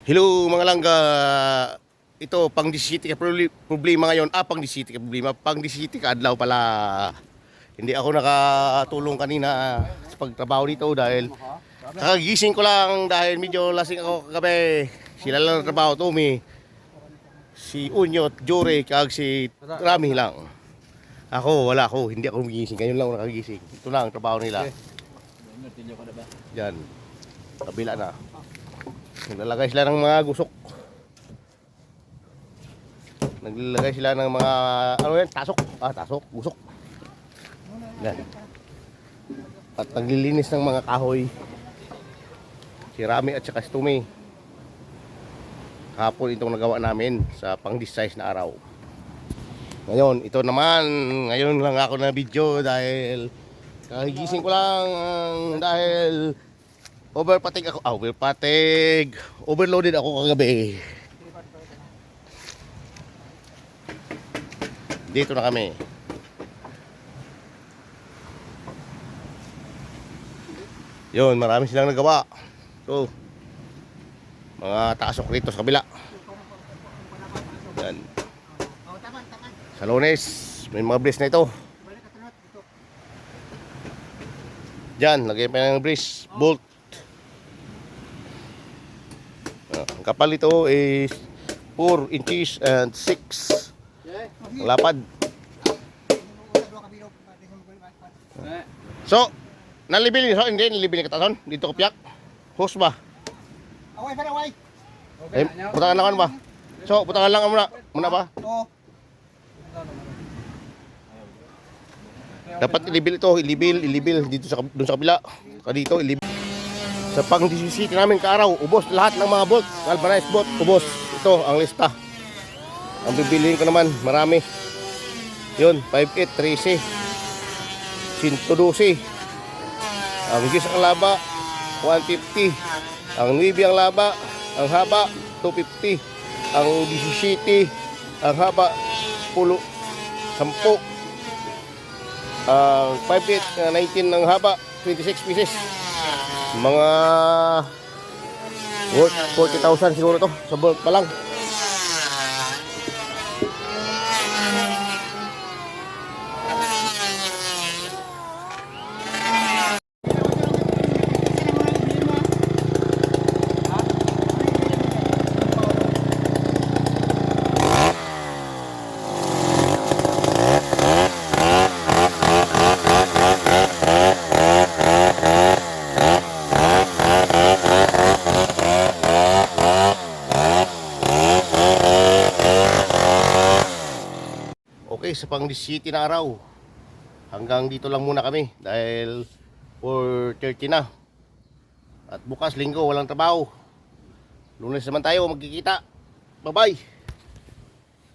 Hello mga langga. Ito pang 17 ka problema ngayon. Pang 17 ka problema. Pang 17 ka adlaw pala. Hindi ako nakatulong kanina sa pagtrabaho dito dahil kakagising ko lang dahil medyo lasing ako kagabi. Sila lang trabaho, Tommy, si Unyot, Jure, kag si Rami lang. Ako, wala ako. Hindi ako gumising. Ngayon lang ako nakagising. Ito lang ang trabaho nila. Yan. Kabila na. Naglalagay sila ng mga gusok. Naglalagay sila ng mga ano yan, tasok. Tasok, gusok. Yan. At naglilinis ng mga kahoy si Rami at saka si Tumi. Hapon itong nagawa namin sa pang-size na araw. Ngayon, ito naman, ngayon lang ako na video dahil kagigising ko lang dahil overloaded ako kagabi. Dito na kami. Yun, marami silang nagawa. So, mga taasok rito sa kabila. Yan. Sa Lunes, may mga brace na ito. Diyan, lagay pa ng brace, bolt. Ang kapal ito is 4 inches and 6 ang lapad. So, nalibil so hindi nalibil ka tason dito ko piyak. Hose ba? Away pa away. Butangan lang ba? So, butangan lang muna ba? Oo. Dapat ilibil dito sa doon sa kabila. Dito ilibil. Sa pang 17 namin kaaraw, ubos lahat ng mga bolt, galvanized bolt, ubos. Ito ang lista. Ang bibilihin ko naman, marami. Yun, 5.8, 13, 112. Ang gis ang laba, 150. Ang 9 ang laba, ang haba, 250. Ang 17, ang haba, 10. Ang 5.8, 19 ang haba, 26 pieces. Mga worth 40,000 siguro to sa bolt pa lang. Okay, sa pang 17 na araw, hanggang dito lang muna kami dahil 4:30 na. At bukas linggo walang trabaho. Lunes naman tayo magkikita. Bye bye.